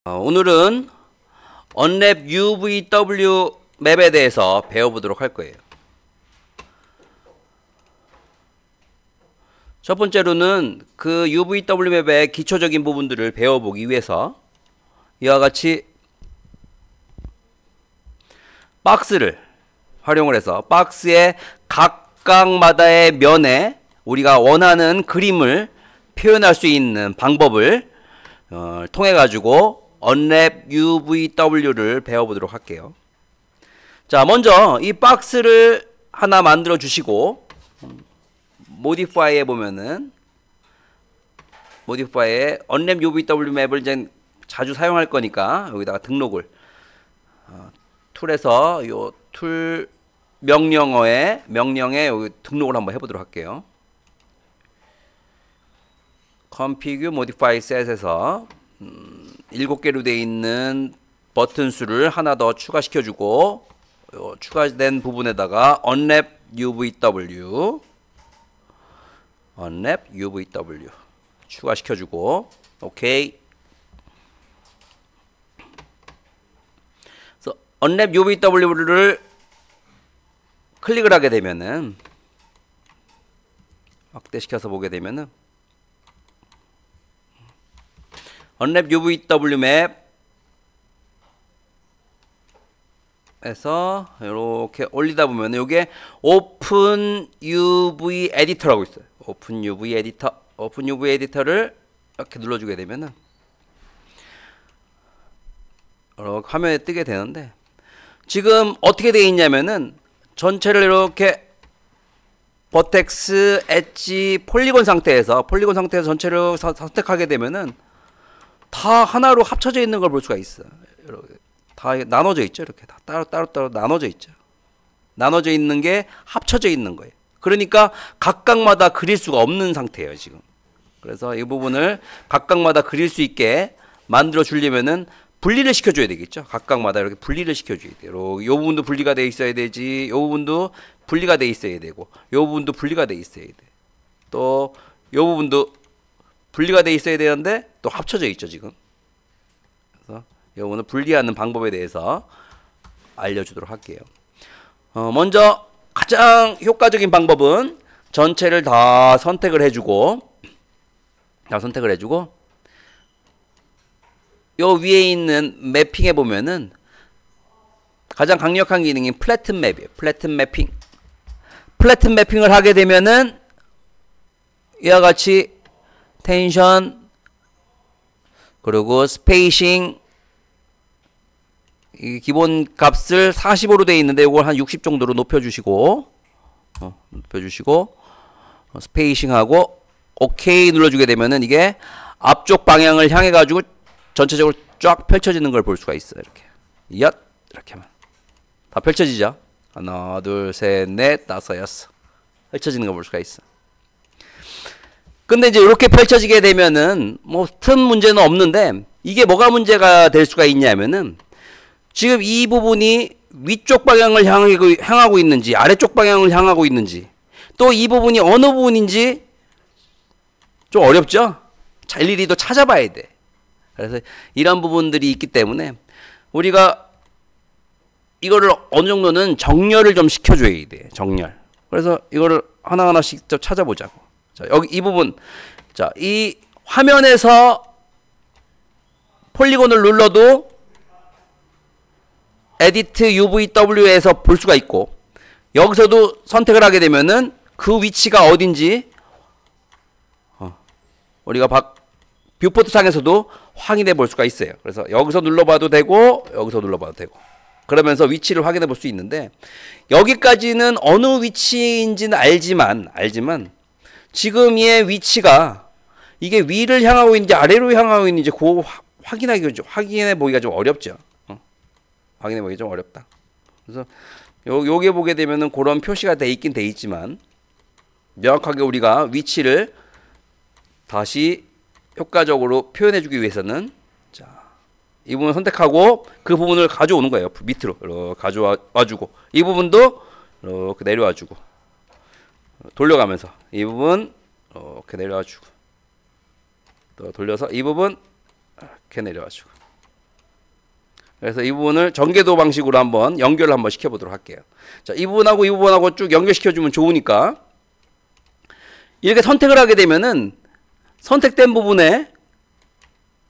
오늘은 언랩 UVW 맵에 대해서 배워보도록 할 거예요. 첫 번째로는 그 UVW 맵의 기초적인 부분들을 배워보기 위해서 이와 같이 박스를 활용을 해서 박스의 각각마다의 면에 우리가 원하는 그림을 표현할 수 있는 방법을 통해 가지고 언랩 UVW를 배워보도록 할게요. 자, 먼저 이 박스를 하나 만들어 주시고 모디파이에 보면은 모디파이에 언랩 UVW 맵을 이제 자주 사용할 거니까 여기다가 등록을 툴에서 요 툴 명령에 여기 등록을 한번 해보도록 할게요. config modify set에서 7개로 되어 있는 버튼 수를 하나 더 추가시켜주고 추가된 부분에다가 언랩 UVW 추가시켜주고 오케이. 그래서 언랩 UVW를 클릭을 하게 되면은 확대시켜서 보게 되면은 언랩 UVW 맵에서 이렇게 올리다 보면 이게 오픈 UV 에디터라고 있어요. 오픈 UV 에디터를 이렇게 눌러주게 되면은 이렇게 화면에 뜨게 되는데 지금 어떻게 되어 있냐면은 전체를 이렇게 버텍스, 엣지, 폴리곤 상태에서 전체를 선택하게 되면은 다 하나로 합쳐져 있는 걸 볼 수가 있어. 이렇게 다 나눠져 있죠. 이렇게 다 따로 나눠져 있죠. 나눠져 있는 게 합쳐져 있는 거예요. 그러니까 각각마다 그릴 수가 없는 상태예요, 지금. 그래서 이 부분을 각각마다 그릴 수 있게 만들어 주려면은 분리를 시켜줘야 되겠죠. 각각마다 이렇게 분리를 시켜줘야 돼요. 요 부분도 분리가 돼 있어야 되지. 요 부분도 분리가 돼 있어야 되고, 요 부분도 분리가 돼 있어야 돼. 또 요 부분도 분리가 돼 있어야 되는데 또 합쳐져 있죠, 지금. 그래서 이 부분을 분리하는 방법에 대해서 알려주도록 할게요. 먼저 가장 효과적인 방법은 전체를 다 선택을 해주고 요 위에 있는 매핑에 보면은 가장 강력한 기능이 플래튼 맵이에요. 플래튼 매핑을 하게 되면은 이와 같이 텐션 그리고 스페이싱 이 기본 값을 45로 되어 있는데 이걸 한 60 정도로 높여주시고 스페이싱하고 오케이 눌러주게 되면은 이게 앞쪽 방향을 향해 가지고 전체적으로 쫙 펼쳐지는 걸 볼 수가 있어요. 이렇게 이렇게 하면 다 펼쳐지죠. 하나 둘 셋 넷 다섯 여섯 펼쳐지는 걸 볼 수가 있어. 근데 이제 이렇게 펼쳐지게 되면은 뭐 큰 문제는 없는데 이게 뭐가 문제가 될 수가 있냐면은 지금 이 부분이 위쪽 방향을 향하고 있는지 아래쪽 방향을 향하고 있는지 또 이 부분이 어느 부분인지 좀 어렵죠? 일일이 또 찾아봐야 돼. 그래서 이런 부분들이 있기 때문에 우리가 이거를 어느 정도는 정렬을 좀 시켜줘야 돼. 정렬. 그래서 이거를 하나하나씩 좀 찾아보자고. 자, 여기 이 부분. 자, 이 화면에서 폴리곤을 눌러도 에디트 UVW에서 볼 수가 있고 여기서도 선택을 하게 되면은 그 위치가 어딘지 우리가 뷰포트 상에서도 확인해 볼 수가 있어요. 그래서 여기서 눌러봐도 되고 여기서 눌러봐도 되고 그러면서 위치를 확인해 볼 수 있는데 여기까지는 어느 위치인지는 알지만 지금의 위치가 이게 위를 향하고 있는지 아래로 향하고 있는지 그거 확인해 보기가 좀 어렵죠. 확인해 보기 좀 어렵다. 그래서 요게 보게 되면은 그런 표시가 돼 있긴 돼 있지만 명확하게 우리가 위치를 다시 효과적으로 표현해 주기 위해서는 자, 이 부분을 선택하고 그 부분을 가져오는 거예요. 밑으로 이렇게 가져와 주고 이 부분도 이렇게 내려와 주고 돌려가면서 이 부분 이렇게 내려와 주고 또 돌려서 이 부분 이렇게 내려와 주고 그래서 이 부분을 전개도 방식으로 한번 연결을 한번 시켜보도록 할게요. 자, 이 부분하고 이 부분하고 쭉 연결시켜주면 좋으니까 이렇게 선택을 하게 되면은 선택된 부분에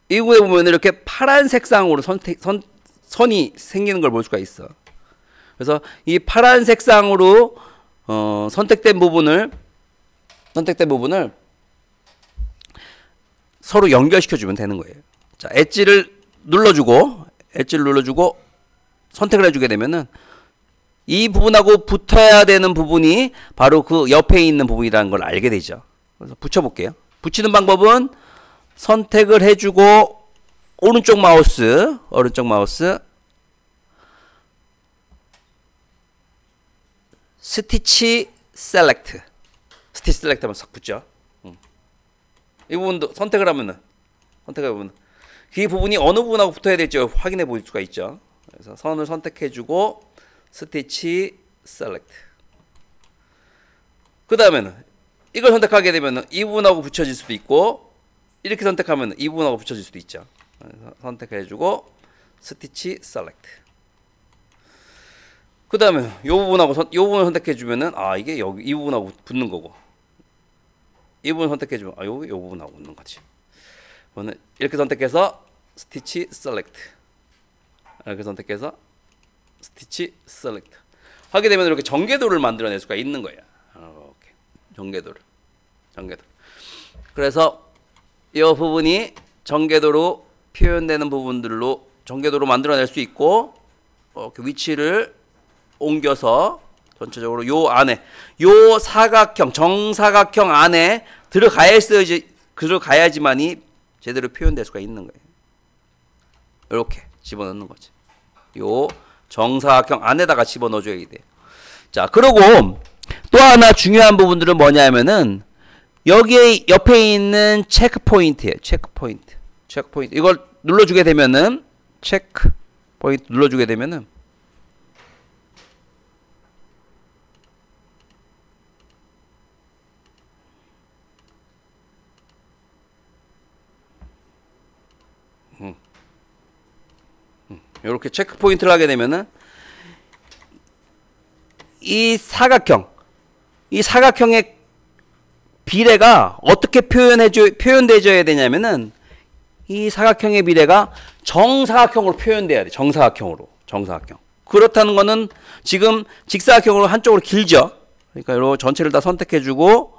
이 부분에 보면 이렇게 파란 색상으로 선이 생기는 걸 볼 수가 있어. 그래서 이 파란 색상으로 선택된 부분을 서로 연결시켜주면 되는 거예요. 자, 엣지를 눌러주고 선택을 해주게 되면은 이 부분하고 붙어야 되는 부분이 바로 그 옆에 있는 부분이라는 걸 알게 되죠. 그래서 붙여볼게요. 붙이는 방법은 선택을 해주고 오른쪽 마우스 스티치 셀렉트 하면 싹 붙죠. 이 부분도 선택을 하면은 이 부분이 어느 부분하고 붙어야 될지 확인해 볼 수가 있죠. 그래서 선을 선택해주고 스티치 셀렉트. 그 다음에는 이걸 선택하게 되면 이 부분하고 붙여질 수도 있고 이렇게 선택하면 이 부분하고 붙여질 수도 있죠. 그래서 선택해주고 스티치 셀렉트. 그 다음에 이 부분을 선택해주면은 이게 여기 이 부분하고 붙는 거고 이 부분 선택해주면 여기 이 부분하고 붙는 거지. 저는 이렇게 선택해서 스티치 셀렉트 이렇게 선택해서 스티치 셀렉트 하게 되면 이렇게 전개도를 만들어낼 수가 있는 거야. 이렇게 전개도를. 그래서 이 부분이 전개도로 표현되는 부분들로 전개도로 만들어낼 수 있고 이렇게 위치를 옮겨서 전체적으로 요 안에 요 사각형 정사각형 안에 들어가야지만이 제대로 표현될 수가 있는 거예요. 이렇게 집어넣는 거지. 요 정사각형 안에다가 집어넣어줘야 돼. 자, 그리고 또 하나 중요한 부분들은 뭐냐면은 여기에 옆에 있는 체크 포인트예요. 체크 포인트. 이걸 눌러주게 되면은 체크 포인트 눌러주게 되면은 이렇게 체크 포인트를 하게 되면은 이 사각형의 비례가 어떻게 표현되어야 되냐면은 이 사각형의 비례가 정사각형으로 표현돼야 돼. 정사각형. 그렇다는 거는 지금 직사각형으로 한쪽으로 길죠. 그러니까 이렇게 전체를 다 선택해주고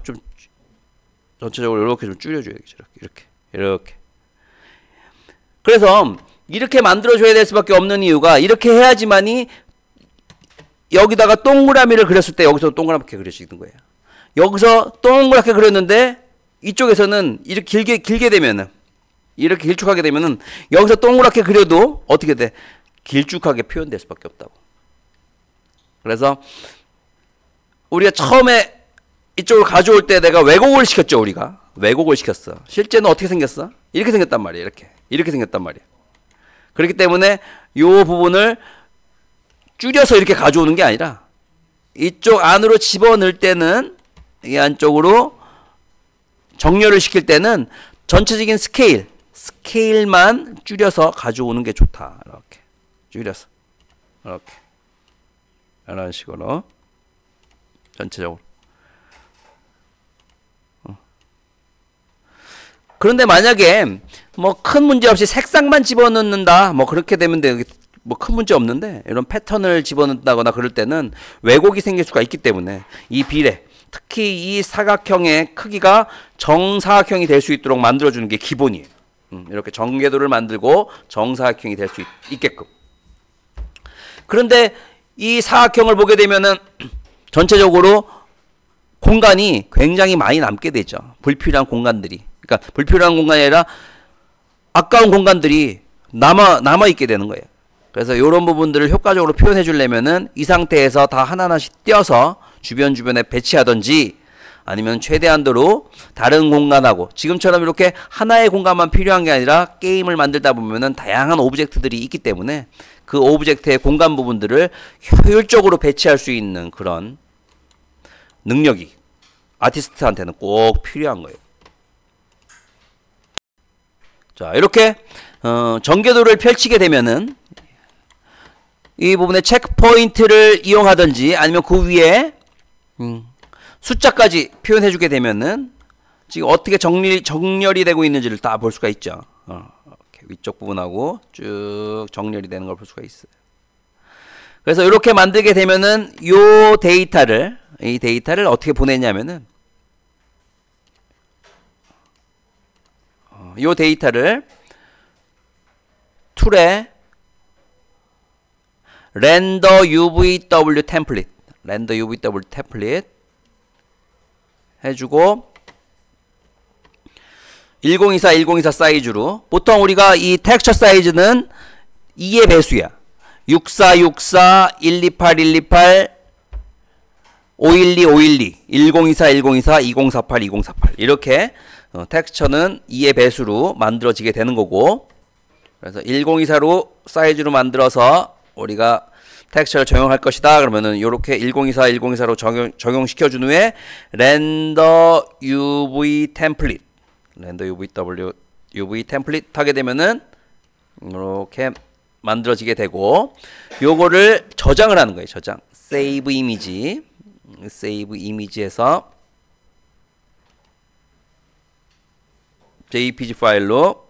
좀 전체적으로 이렇게 좀 줄여줘야겠죠. 이렇게. 그래서 이렇게 만들어줘야 될 수밖에 없는 이유가 이렇게 해야지만이 여기다가 동그라미를 그렸을 때 여기서 동그랗게 그릴 수 있는 거예요. 여기서 동그랗게 그렸는데 이쪽에서는 이렇게 길게 되면은 이렇게 길쭉하게 되면은 여기서 동그랗게 그려도 어떻게 돼? 길쭉하게 표현될 수밖에 없다고. 그래서 우리가 처음에 이쪽을 가져올 때 내가 왜곡을 시켰죠. 왜곡을 시켰어. 실제는 어떻게 생겼어? 이렇게 생겼단 말이에요. 이렇게 생겼단 말이에요. 그렇기 때문에 이 부분을 줄여서 이렇게 가져오는 게 아니라 이쪽 안으로 집어넣을 때는 이 안쪽으로 정렬을 시킬 때는 전체적인 스케일만 줄여서 가져오는 게 좋다. 이렇게 줄여서 이렇게 이런 식으로 전체적으로. 그런데 만약에 뭐 큰 문제 없이 색상만 집어넣는다 뭐 그렇게 되면 뭐 큰 문제 없는데 이런 패턴을 집어넣는다거나 그럴 때는 왜곡이 생길 수가 있기 때문에 이 비례 특히 이 사각형의 크기가 정사각형이 될 수 있도록 만들어주는 게 기본이에요. 이렇게 전개도를 만들고 정사각형이 될 수 있게끔. 그런데 이 사각형을 보게 되면은 전체적으로 공간이 굉장히 많이 남게 되죠. 불필요한 공간들이. 그러니까 불필요한 공간이 아니라 아까운 공간들이 남아있게 되는 거예요. 그래서 이런 부분들을 효과적으로 표현해 주려면은 이 상태에서 다 하나하나씩 떼어서 주변에 배치하든지 아니면 최대한도로 다른 공간하고 지금처럼 이렇게 하나의 공간만 필요한 게 아니라 게임을 만들다 보면은 다양한 오브젝트들이 있기 때문에 그 오브젝트의 공간 부분들을 효율적으로 배치할 수 있는 그런 능력이 아티스트한테는 꼭 필요한 거예요. 자, 이렇게 전개도를 펼치게 되면은 이 부분에 체크 포인트를 이용하든지 아니면 그 위에 숫자까지 표현해 주게 되면은 지금 어떻게 정렬이 되고 있는지를 다 볼 수가 있죠. 이렇게 위쪽 부분하고 쭉 정렬이 되는 걸 볼 수가 있어요. 그래서 이렇게 만들게 되면은 이 데이터를 어떻게 보내냐면은 이 데이터를 툴에 렌더 UVW 템플릿 해주고 1024 사이즈로, 보통 우리가 이 텍스처 사이즈는 2의 배수야. 6464, 128, 512, 1024, 2048 이렇게 텍스처는 2의 배수로 만들어지게 되는 거고, 그래서 1024로 사이즈로 만들어서 우리가 텍스처를 적용할 것이다. 그러면은 요렇게 1024로 적용시켜 준 후에 렌더 UV 템플릿 하게 되면은 이렇게 만들어지게 되고, 요거를 저장을 하는 거예요. 저장. 세이브 이미지에서 JPG 파일로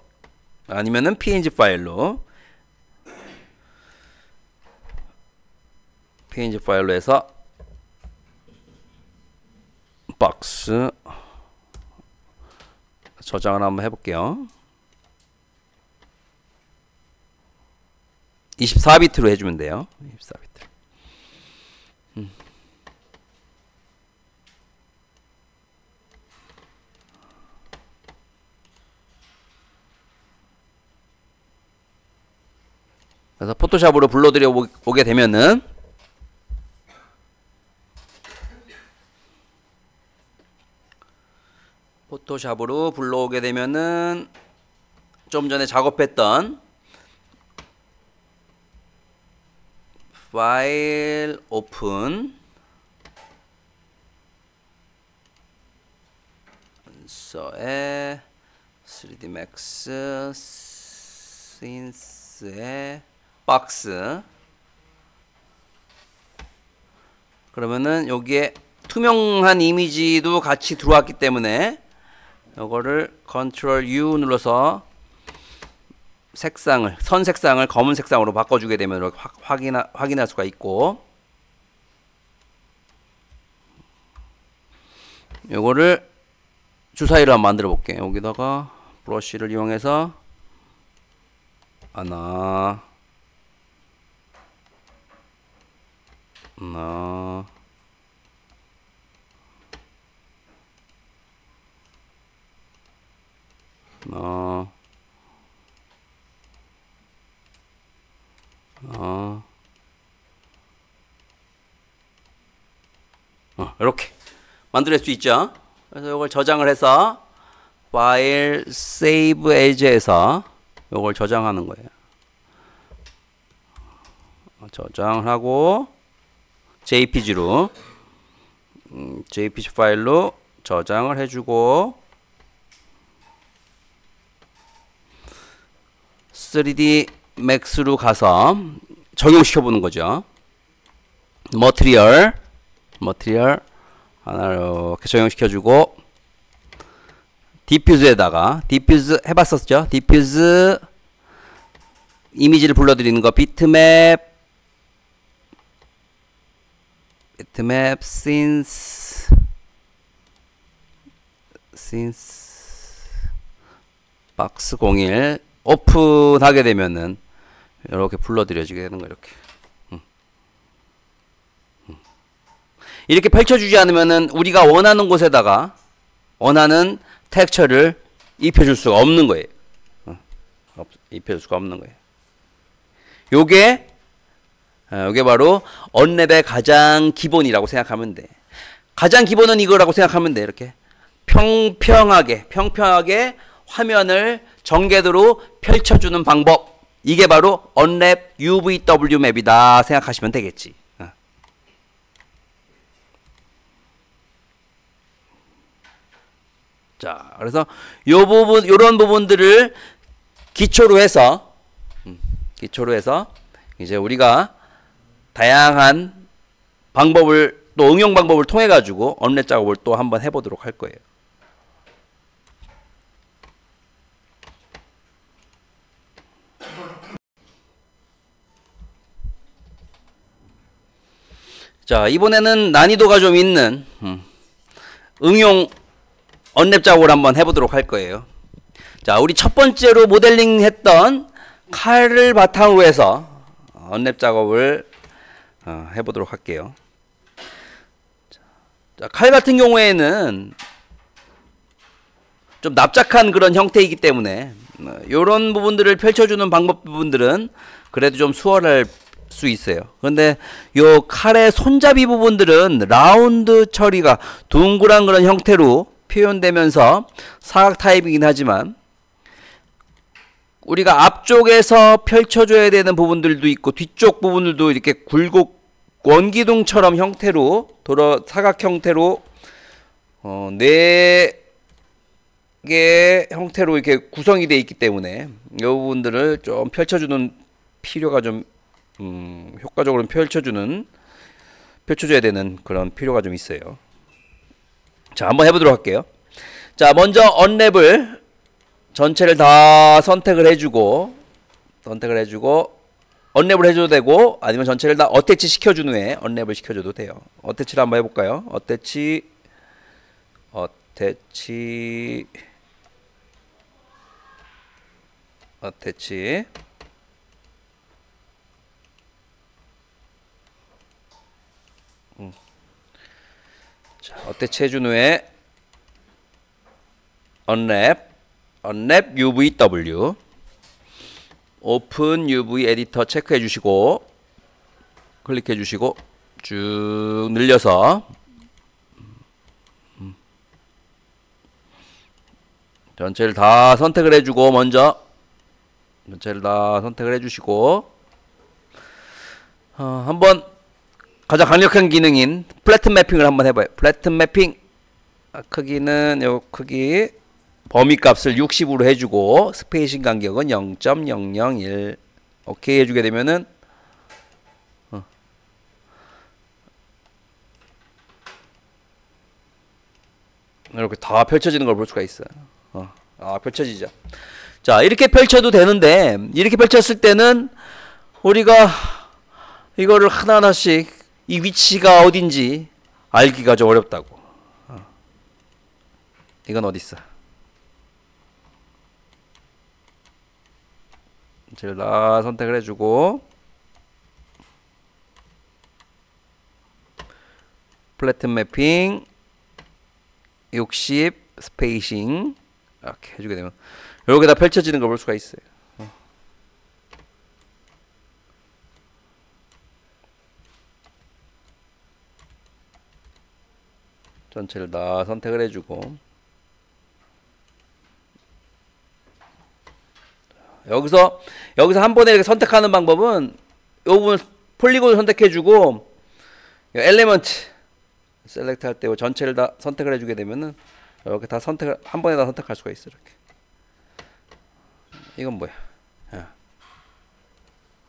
아니면은 PNG 파일로 해서 박스 저장을 한번 해볼게요. 24비트로 해주면 돼요. 24비트. 그래서 포토샵으로 불러들여 보게 되면은 좀 전에 작업했던 파일 오픈 서에 3D Max 씬스의 박스, 그러면은 여기에 투명한 이미지도 같이 들어왔기 때문에 이거를 Ctrl U 눌러서 선 색상을 검은 색상으로 바꿔주게 되면 이렇게 확인할 수가 있고, 요거를 주사위로 한번 만들어 볼게요. 여기다가 브러쉬를 이용해서 하나 이렇게 만들 수 있죠. 그래서 이걸 저장을 해서 파일 세이브 에이지에서 이걸 저장하는 거예요. 저장을 하고 JPG로 JPG 파일로 저장을 해주고 3D Max로 가서 적용시켜 보는 거죠. 머티리얼 하나 이렇게 적용시켜주고, 디퓨즈에다가 디퓨즈 해봤었죠. 디퓨즈 이미지를 불러들이는 거 비트맵 since 박스 01 오픈하게 되면은 이렇게 불러들여지게 되는 거. 이렇게 펼쳐주지 않으면은 우리가 원하는 곳에다가 원하는 텍스처를 입혀줄 수가 없는 거예요. 입혀줄 수가 없는 거예요. 요게 바로 언랩의 가장 기본이라고 생각하면 돼. 가장 기본은 이거라고 생각하면 돼. 이렇게 평평하게 화면을 전개도로 펼쳐주는 방법. 이게 바로 언랩 UVW 맵이다 생각하시면 되겠지. 자, 그래서 요런 부분들을 기초로 해서 이제 우리가 다양한 방법을 또 응용 방법을 통해 가지고 언랩 작업을 또 한번 해보도록 할 거예요. 자, 이번에는 난이도가 좀 있는 응용 언랩 작업을 한번 해보도록 할 거예요. 자, 우리 첫 번째로 모델링 했던 칼을 바탕으로 해서 언랩 작업을 해보도록 할게요. 자, 칼 같은 경우에는 좀 납작한 그런 형태이기 때문에 이런 부분들을 펼쳐주는 방법 부분들은 그래도 좀 수월할 수 있어요. 그런데 요 칼의 손잡이 부분들은 라운드 처리가 둥그란 그런 형태로 표현되면서 사각 타입이긴 하지만 우리가 앞쪽에서 펼쳐줘야 되는 부분들도 있고 뒤쪽 부분들도 이렇게 굴곡 원기둥처럼 형태로 사각 형태로 네 개의 형태로 이렇게 구성이 되어 있기 때문에 이 부분들을 좀 펼쳐주는 필요가 좀 효과적으로 펼쳐줘야 되는 그런 필요가 좀 있어요. 자, 한번 해보도록 할게요. 자, 먼저 언랩을 전체를 다 선택을 해주고 언랩을 해줘도 되고 아니면 전체를 다 어태치 시켜준 후에 언랩을 시켜줘도 돼요. 어태치를 한번 해볼까요? 어태치 자, 어태치 해준 후에 언랩 UVW 오픈 UV 에디터 체크해 주시고 클릭해 주시고 쭉 늘려서 전체를 다 선택을 해주고 먼저 전체를 다 선택을 해주시고 한번 가장 강력한 기능인 플래튼 매핑을 한번 해봐요. 플래튼 매핑 크기는 요 크기 범위 값을 60으로 해주고 스페이싱 간격은 0.001 오케이 해주게 되면은 이렇게 다 펼쳐지는 걸 볼 수가 있어요. 펼쳐지죠. 자, 이렇게 펼쳐도 되는데 이렇게 펼쳤을 때는 우리가 이거를 하나하나씩 이 위치가 어딘지 알기가 좀 어렵다고. 이건 어딨어? 전체를 다 선택을 해주고 플래튼 매핑 60 스페이싱 이렇게 해주게 되면 이렇게 다 펼쳐지는 걸 볼 수가 있어요. 전체를 다 선택을 해주고 여기서 한 번에 이렇게 선택하는 방법은 이 부분 폴리곤을 선택해주고 엘리먼트 셀렉트 할 때 전체를 다 선택을 해주게 되면은 이렇게 다 선택을 한 번에 다 선택할 수가 있어. 이렇게 이건 뭐야?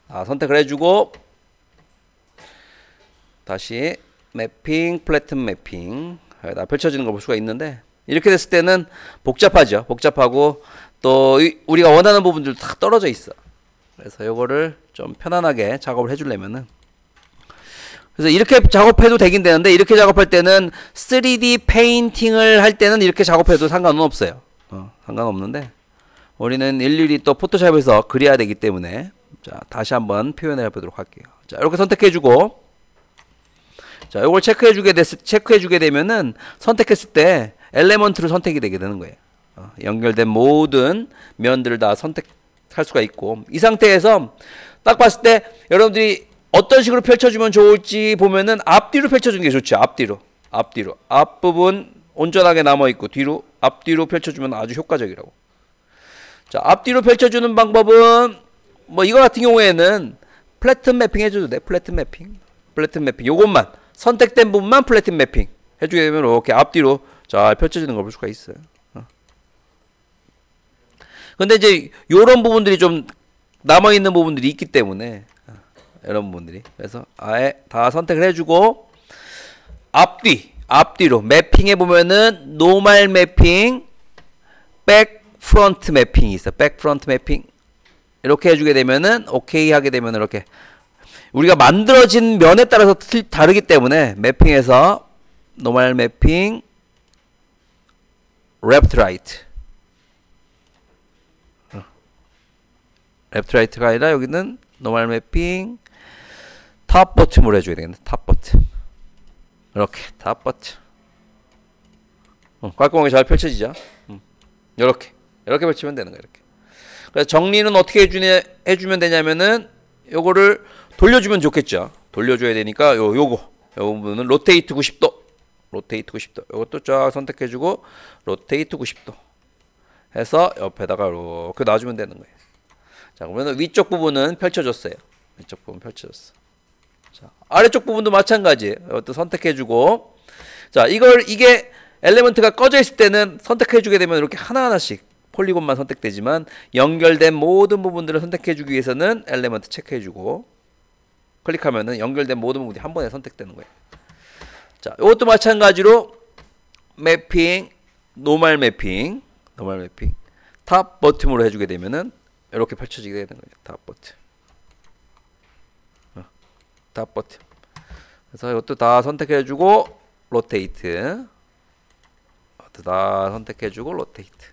선택을 해주고 다시 매핑 플래튼 매핑 다 펼쳐지는 걸 볼 수가 있는데 이렇게 됐을 때는 복잡하죠. 복잡하고 또 우리가 원하는 부분들도 다 떨어져 있어. 그래서 요거를 좀 편안하게 작업을 해주려면은 그래서 이렇게 작업해도 되긴 되는데 이렇게 작업할 때는 3D 페인팅을 할 때는 이렇게 작업해도 상관은 없어요. 상관없는데 우리는 일일이 또 포토샵에서 그려야 되기 때문에 자, 다시 한번 표현해 보도록 할게요. 자, 이렇게 선택해주고 자, 요걸 체크해주게 되면은 선택했을 때 엘리먼트로 선택이 되게 되는 거예요. 연결된 모든 면들을 다 선택할 수가 있고 이 상태에서 딱 봤을 때 여러분들이 어떤 식으로 펼쳐주면 좋을지 보면은 앞뒤로 펼쳐주는 게 좋죠. 앞뒤로 앞부분 온전하게 남아있고 뒤로 앞뒤로 펼쳐주면 아주 효과적이라고. 자, 앞뒤로 펼쳐주는 방법은 뭐 이거 같은 경우에는 플래튼 매핑 해줘도 돼. 플래튼 매핑 요것만 선택된 부분만 플래튼 매핑 해주게 되면 이렇게 앞뒤로 잘 펼쳐지는 걸 볼 수가 있어요. 근데 이제 요런 부분들이 좀 남아있는 부분들이 있기 때문에 이런 부분들이 그래서 아예 다 선택을 해주고 앞뒤로 매핑해 보면은 노멀 매핑, 백 프론트 매핑이 있어. 백 프론트 매핑 이렇게 해주게 되면은 오케이 하게 되면 이렇게 우리가 만들어진 면에 따라서 다르기 때문에 매핑에서 노멀 매핑, 레프트 라이트, 레프트 라이트가 아니라 여기는 노멀 매핑 탑 버튼으로 해줘야 되겠네. 탑 버튼 이렇게 탑 버튼 깔끔하게 잘 펼쳐지죠. 이렇게 펼치면 되는 거야. 이렇게. 그래서 정리는 어떻게 해주면 되냐면은 요거를 돌려주면 좋겠죠. 돌려줘야 되니까 요 부분은 로테이트 90도 요것도 쫙 선택해주고 로테이트 90도 해서 옆에다가 이렇게 놔주면 되는 거예요. 자, 그러면 위쪽 부분은 펼쳐졌어요. 위쪽 부분 펼쳐졌어. 자, 아래쪽 부분도 마찬가지예요. 이것도 선택해주고, 자, 이게 엘리먼트가 꺼져 있을 때는 선택해주게 되면 이렇게 하나하나씩 폴리곤만 선택되지만 연결된 모든 부분들을 선택해주기 위해서는 엘리먼트 체크해주고 클릭하면은 연결된 모든 부분이 한 번에 선택되는 거예요. 자, 이것도 마찬가지로 매핑, 노멀 매핑 탑 버튼으로 해주게 되면은 이렇게 펼쳐지게 되는 거예요. 탑 버튼. 탑 버튼. 그래서 이것도 다 선택해주고 로테이트. 이것도 다 선택해주고 로테이트.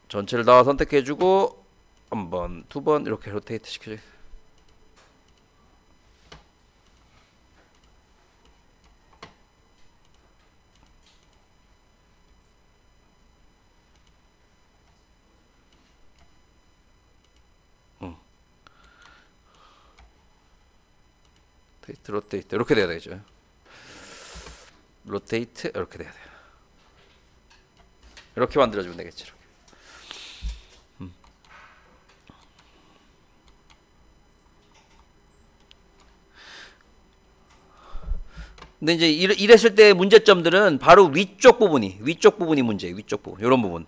전체를 다 선택해주고 한 번, 두 번 이렇게 로테이트 시켜줘요. 로테이트 이렇게 돼야 되죠. 로테이트 이렇게 돼야 돼요. 이렇게 만들어주면 되겠죠. 이렇게. 근데 이제 이랬을 때 문제점들은 바로 위쪽 부분이 문제예요. 위쪽 부분, 이런 부분,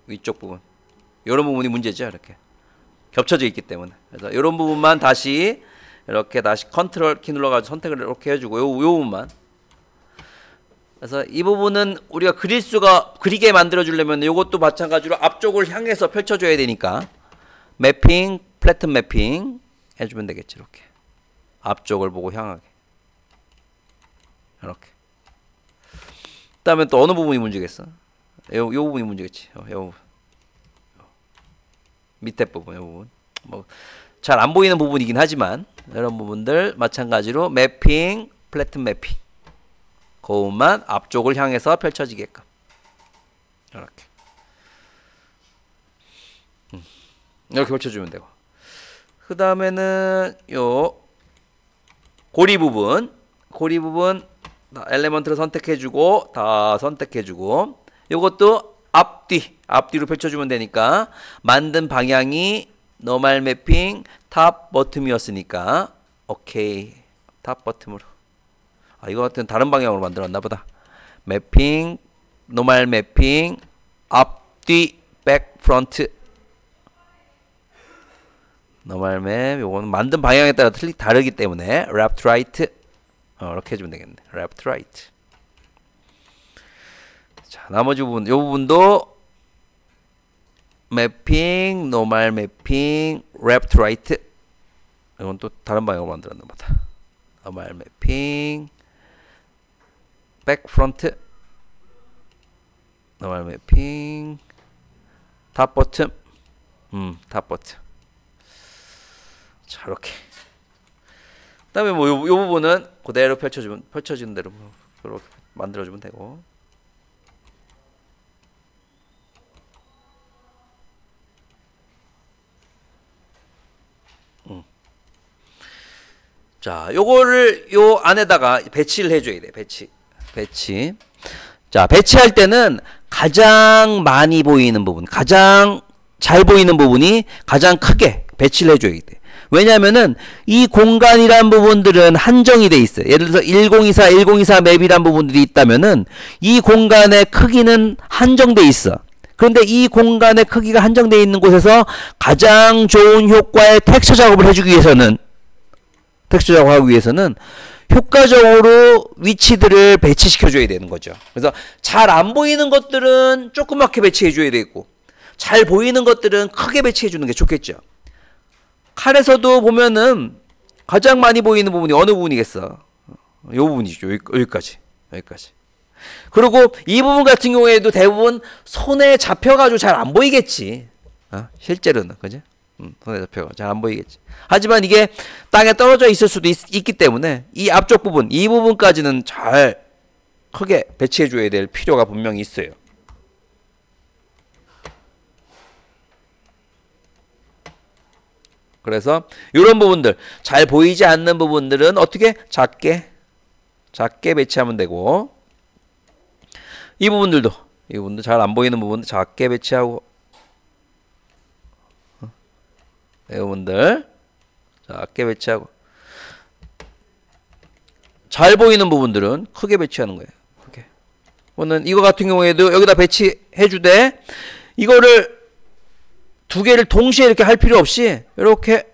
위쪽 부분, 이런 부분이 문제죠. 이렇게 겹쳐져 있기 때문에. 그래서 이런 부분만 다시 이렇게 다시 컨트롤 키 눌러가지고 선택을 이렇게 해주고 요 부분만. 그래서 이 부분은 우리가 그리게 만들어주려면 이것도 마찬가지로 앞쪽을 향해서 펼쳐줘야 되니까 매핑, 플래튼 매핑 해주면 되겠지. 이렇게 앞쪽을 보고 향하게. 이렇게. 그 다음에 또 어느 부분이 문제겠어? 요 부분이 문제겠지. 요 부분. 밑에 부분, 요 부분. 뭐 잘 안 보이는 부분이긴 하지만 이런 부분들 마찬가지로 매핑, 플래튼 매핑. 그것만 앞쪽을 향해서 펼쳐지게끔. 이렇게. 이렇게 펼쳐주면 되고. 그 다음에는 요 고리 부분 엘리먼트를 선택해주고 다 선택해주고 요것도 앞뒤로 펼쳐주면 되니까 만든 방향이 노멀 매핑 탑 버튼이었으니까 오케이 탑 버튼으로 이거 같은 다른 방향으로 만들었나 보다. 매핑 노멀 매핑 앞뒤 백 프론트 노멀 맵 요거는 만든 방향에 따라 다르기 때문에 레프트 라이트 이렇게 해주면 되겠네. 레프트 라이트. 자, 나머지 부분 요 부분도 매핑 노멀 매핑 레프트 라이트 이건 또 다른 방향으로 만들었나 보다. 노멀 매핑 백 프론트 노멀 매핑 탑 버튼 탑 버튼. 자, 이렇게. 그 다음에 뭐 요 부분은 그대로 펼쳐지는 대로 그렇게 만들어주면 되고. 자, 요거를 요 안에다가 배치를 해줘야 돼. 배치. 자, 배치할 때는 가장 많이 보이는 부분, 가장 잘 보이는 부분이 가장 크게 배치를 해줘야 돼. 왜냐면은 이 공간이란 부분들은 한정이 돼 있어요. 예를 들어서 1024 맵이란 부분들이 있다면은 이 공간의 크기는 한정돼 있어. 그런데 이 공간의 크기가 한정되어 있는 곳에서 가장 좋은 효과의 텍스처 작업을 해주기 위해서는 텍스처 작업하기 위해서는 효과적으로 위치들을 배치시켜 줘야 되는 거죠. 그래서 잘 안 보이는 것들은 조그맣게 배치해 줘야 되고 잘 보이는 것들은 크게 배치해 주는 게 좋겠죠. 칼에서도 보면은 가장 많이 보이는 부분이 어느 부분이겠어? 이 부분이죠. 여기까지. 그리고 이 부분 같은 경우에도 대부분 손에 잡혀가지고 잘 안 보이겠지. 실제로는. 그지? 손에 잡혀가 잘 안 보이겠지. 하지만 이게 땅에 떨어져 있을 수도 있기 때문에 이 앞쪽 부분, 이 부분까지는 잘 크게 배치해줘야 될 필요가 분명히 있어요. 그래서 이런 부분들, 잘 보이지 않는 부분들은 어떻게? 작게 배치하면 되고, 이 부분들도, 이 부분도 잘 안 보이는 부분도 작게 배치하고, 이 부분들 작게 배치하고, 잘 보이는 부분들은 크게 배치하는 거예요. 이렇게. 이거 같은 경우에도 여기다 배치해 주되, 이거를 두 개를 동시에 이렇게 할 필요 없이 이렇게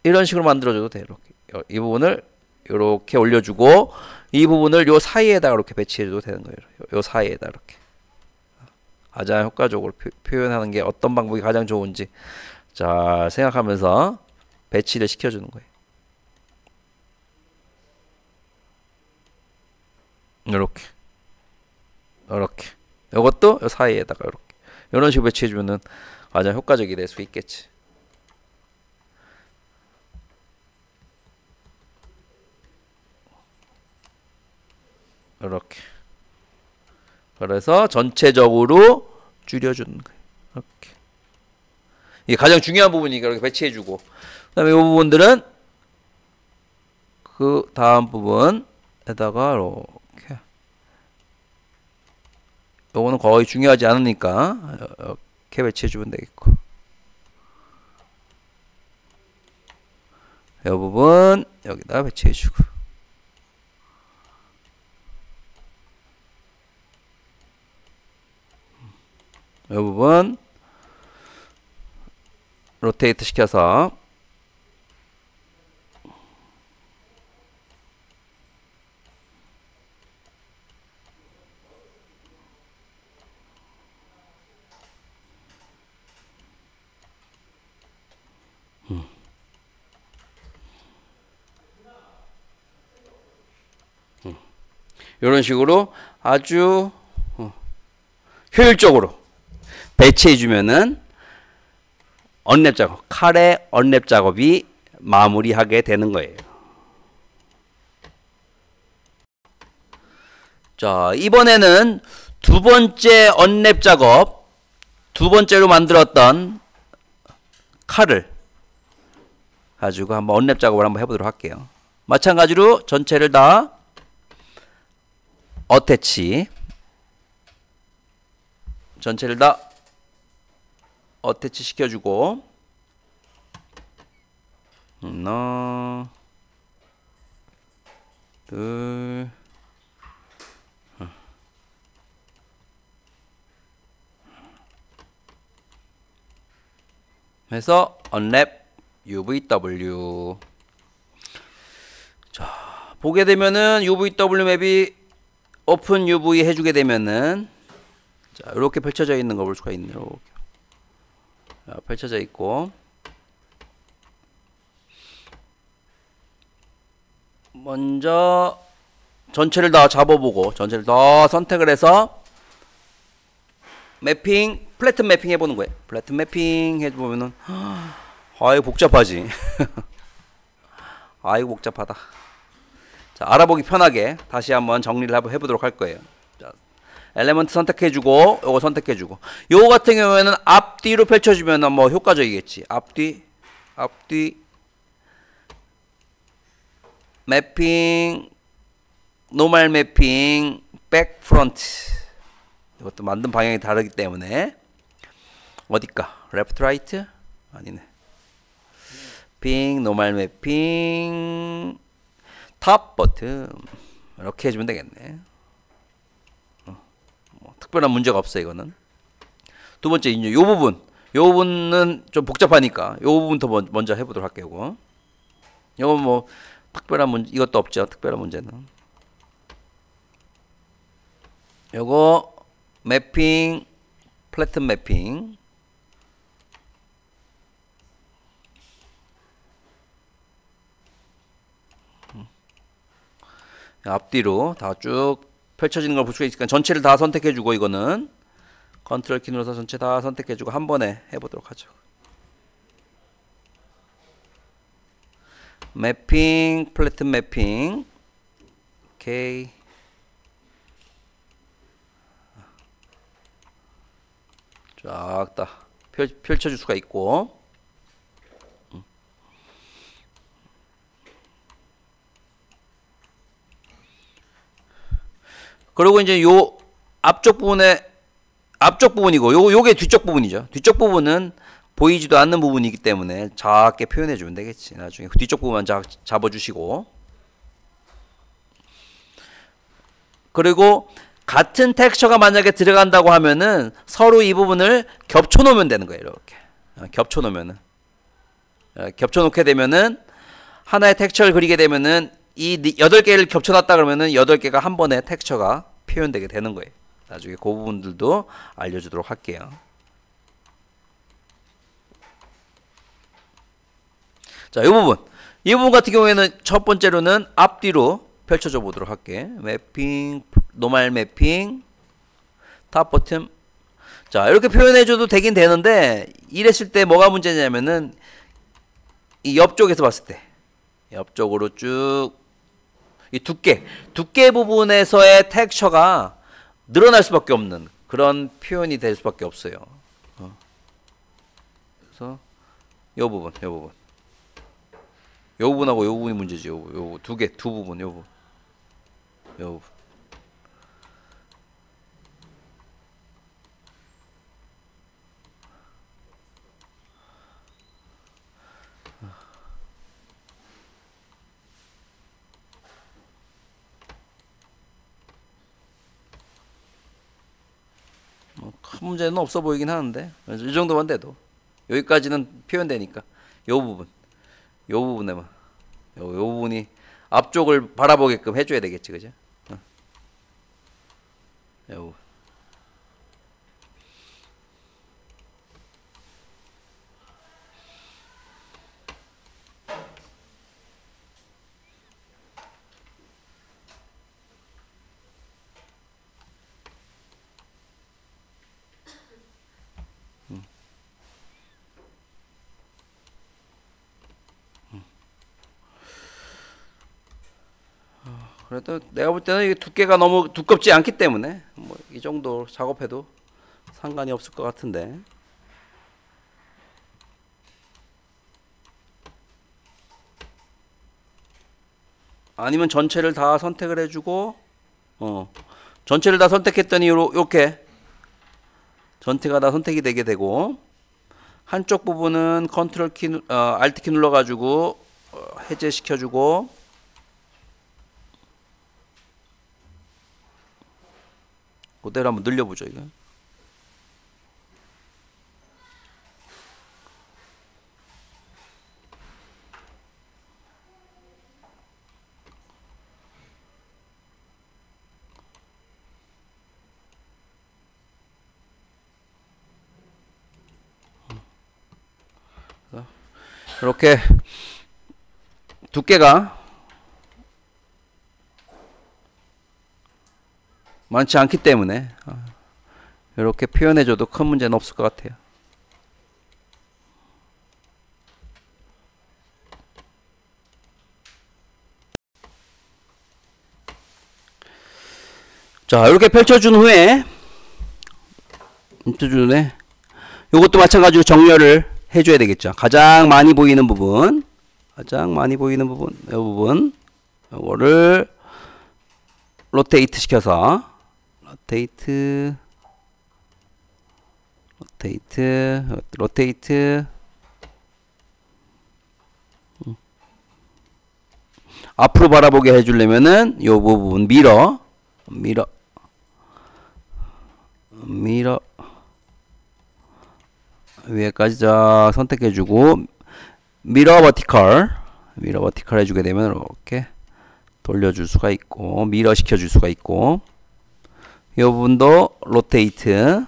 이런 식으로 만들어줘도 돼. 이렇게 이 부분을 이렇게 올려주고 이 부분을 요 사이에다가 이렇게 배치해줘도 되는 거예요. 요 사이에다 이렇게 가장 효과적으로 표현하는 게 어떤 방법이 가장 좋은지 잘 생각하면서 배치를 시켜주는 거예요. 이렇게 이것도 요 사이에다가 이렇게 이런 식으로 배치해주면은 가장 효과적이 될 수 있겠지. 이렇게. 그래서 전체적으로 줄여주는 거예요. 이렇게. 이게 가장 중요한 부분이니까 이렇게 배치해주고. 그 다음에 이 부분들은 그 다음 부분에다가 이렇게. 요거는 거의 중요하지 않으니까 이렇게 배치해주면 되겠고. 이 부분 여기다 배치해주고. 이 부분 로테이트 시켜서 이런 식으로 아주 효율적으로 배치해주면은 언랩 작업, 칼의 언랩 작업이 마무리하게 되는 거예요. 자, 이번에는 두 번째 언랩 작업, 두 번째로 만들었던 칼을 가지고 한번 언랩 작업을 한번 해보도록 할게요. 마찬가지로 전체를 다 어태치, 전체를 다 어태치 시켜주고, 하나, 둘, 해서 언랩 UVW. 자, 보게 되면은 UVW 맵이 오픈 UV 해주게 되면은 자, 이렇게 펼쳐져 있는 거 볼 수가 있네요. 자, 펼쳐져 있고, 먼저 전체를 다 잡아보고 전체를 다 선택을 해서 매핑, 플래튼 매핑 해보는 거예요. 플래튼 매핑 해보면은 아이 복잡하지. 아이고 복잡하다. 자, 알아보기 편하게 다시 한번 정리를 한번 해보도록 할 거예요. 자, 엘리먼트 선택해주고 요거 선택해주고, 요거 같은 경우에는 앞뒤로 펼쳐주면 뭐 효과적이겠지. 앞뒤 매핑, 노멀 매핑, 백 프론트. 이것도 만든 방향이 다르기 때문에 어딜까? 레프트 라이트? 아니네. 매핑, 노멀 매핑, 탑, 버튼 이렇게 해주면 되겠네. 뭐 특별한 문제가 없어 이거는. 두 번째 이제 요 부분은 좀 복잡하니까 요 부분부터 먼저 해보도록 할게요. 이건 뭐 특별한 문제 이것도 없죠. 특별한 문제는. 요거 매핑, 플래튼 매핑. 앞뒤로 다 쭉 펼쳐지는 걸 볼 수가 있으니까 전체를 다 선택해주고 이거는 컨트롤 키 눌러서 전체 다 선택해주고 한 번에 해보도록 하죠. 매핑, 플래튼 매핑. 오케이. 쫙 다 펼쳐줄 수가 있고. 그리고 이제 요 앞쪽 부분이고 요게 뒤쪽 부분이죠. 뒤쪽 부분은 보이지도 않는 부분이기 때문에 작게 표현해 주면 되겠지. 나중에 뒤쪽 부분만 잡아주시고. 그리고 같은 텍스처가 만약에 들어간다고 하면은 서로 이 부분을 겹쳐 놓으면 되는 거예요. 이렇게 겹쳐 놓으면은 겹쳐 놓게 되면은 하나의 텍스처를 그리게 되면은 이 8개를 겹쳐 놨다 그러면은 8개가 한 번에 텍스처가 표현되게 되는 거예요. 나중에 그 부분들도 알려주도록 할게요. 자, 이 부분 같은 경우에는 첫 번째로는 앞뒤로 펼쳐져 보도록 할게. 매핑, 노멀 매핑, 탑 버튼. 자, 이렇게 표현해줘도 되긴 되는데 이랬을 때 뭐가 문제냐면은 이 옆쪽에서 봤을 때 옆쪽으로 쭉 이 두께 부분에서의 텍스처가 늘어날 수밖에 없는 그런 표현이 될 수밖에 없어요. 그래서 요 부분하고 요 부분이 문제지. 요 두 부분, 요 부분. 큰 문제는 없어 보이긴 하는데 이 정도만 돼도 여기까지는 표현되니까 요 부분에만 요 부분이 앞쪽을 바라보게끔 해줘야 되겠지, 그죠? 요 그래도 내가 볼 때는 이게 두께가 너무 두껍지 않기 때문에 뭐 이 정도 작업해도 상관이 없을 것 같은데. 아니면 전체를 다 선택을 해주고 전체를 다 선택했더니 요렇게 전체가 다 선택이 되게 되고 한쪽 부분은 컨트롤 키, 알트 키 눌러가지고 해제시켜주고 그대로 한번 늘려보죠, 이거. 이렇게 두께가 많지 않기 때문에 이렇게 표현해줘도 큰 문제는 없을 것 같아요. 자, 이렇게 펼쳐준 후에 이것도 마찬가지로 정렬을 해줘야 되겠죠. 가장 많이 보이는 부분 이 부분 이거를 로테이트 시켜서 로테이트 앞으로 바라보게 해주려면은 요 부분 미러 위에까지 쫙 선택해주고 미러 버티컬 해주게 되면 이렇게 돌려줄 수가 있고 미러 시켜줄 수가 있고 이 부분도 로테이트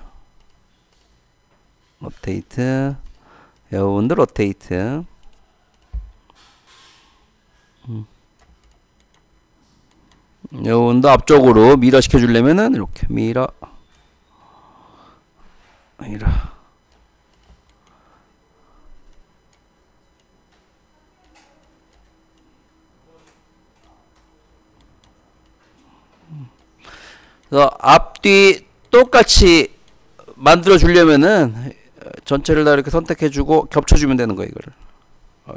이 부분도 로테이트 이 부분도 앞쪽으로 미러 시켜주려면은 이렇게 미러 그래서 앞뒤 똑같이 만들어 주려면은 전체를 다 이렇게 선택해 주고 겹쳐 주면 되는 거예요. 이거를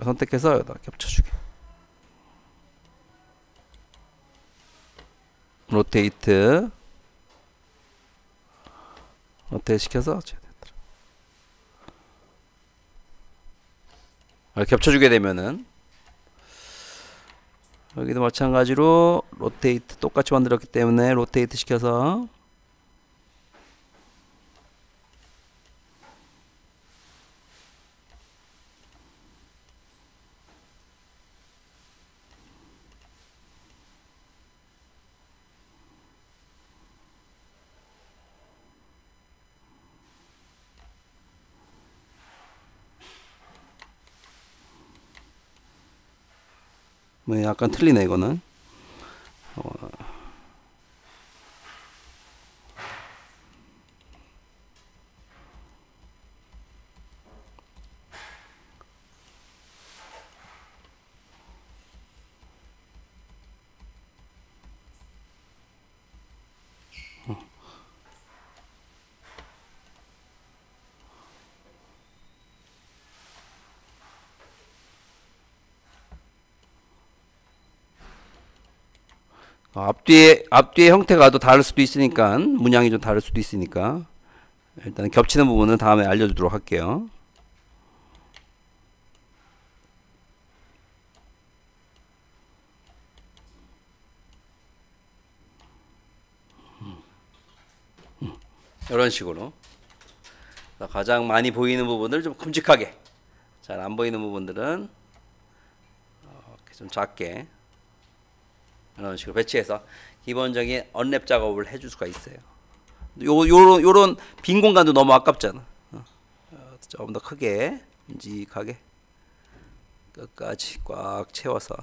선택해서 여기다 겹쳐 주게. 로테이트 시켜서 겹쳐 주게 되면은 여기도 마찬가지로 로테이트 똑같이 만들었기 때문에 로테이트 시켜서 뭐 약간 틀리네 이거는. 앞뒤의 형태가 또 다를 수도 있으니까 문양이 좀 다를 수도 있으니까 일단 겹치는 부분은 다음에 알려주도록 할게요. 이런 식으로 가장 많이 보이는 부분을 좀 큼직하게, 잘 안 보이는 부분들은 이렇게 좀 작게 이런 식으로 배치해서 기본적인 언랩 작업을 해줄 수가 있어요. 요런 빈 공간도 너무 아깝잖아. 조금 더 크게 큼직하게 끝까지 꽉 채워서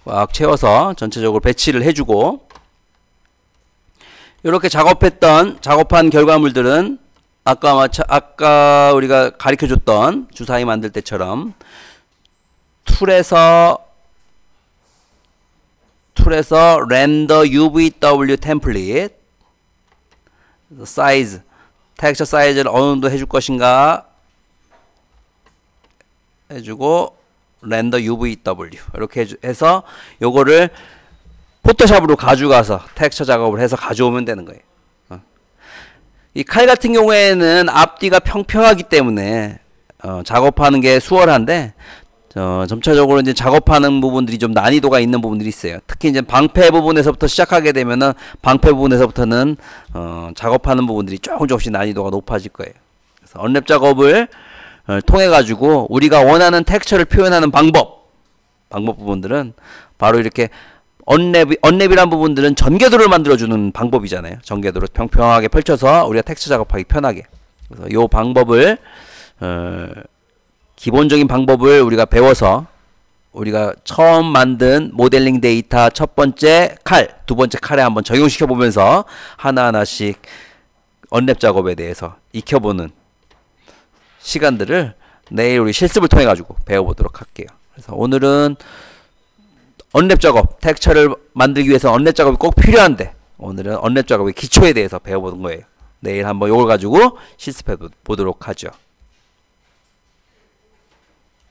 꽉 채워서 전체적으로 배치를 해주고, 이렇게 작업한 결과물들은 아까 우리가 가르쳐줬던 주사위 만들 때처럼 툴에서 렌더 UVW 템플릿 사이즈, 텍스처 사이즈를 어느 정도 해줄 것인가 해주고 렌더 UVW 이렇게 해서 요거를 포토샵으로 가져가서 텍스처 작업을 해서 가져오면 되는 거예요. 이 칼 같은 경우에는 앞뒤가 평평하기 때문에 작업하는 게 수월한데 점차적으로 이제 작업하는 부분들이 좀 난이도가 있는 부분들이 있어요. 특히 이제 방패 부분에서부터 시작하게 되면은 방패 부분에서부터는 작업하는 부분들이 조금씩 난이도가 높아질 거예요. 그래서 언랩 작업을 통해 가지고 우리가 원하는 텍스처를 표현하는 방법 부분들은 바로 이렇게 언랩이란 부분들은 전개도를 만들어주는 방법이잖아요. 전개도를 평평하게 펼쳐서 우리가 텍스처 작업하기 편하게. 그래서 이 방법을 기본적인 방법을 우리가 배워서 우리가 처음 만든 모델링 데이터 첫 번째 칼, 두 번째 칼에 한번 적용시켜 보면서 하나하나씩 언랩 작업에 대해서 익혀보는 시간들을 내일 우리 실습을 통해 가지고 배워보도록 할게요. 그래서 오늘은 언랩 작업, 텍스처를 만들기 위해서 언랩 작업이 꼭 필요한데 오늘은 언랩 작업의 기초에 대해서 배워보는 거예요. 내일 한번 이걸 가지고 실습해 보도록 하죠.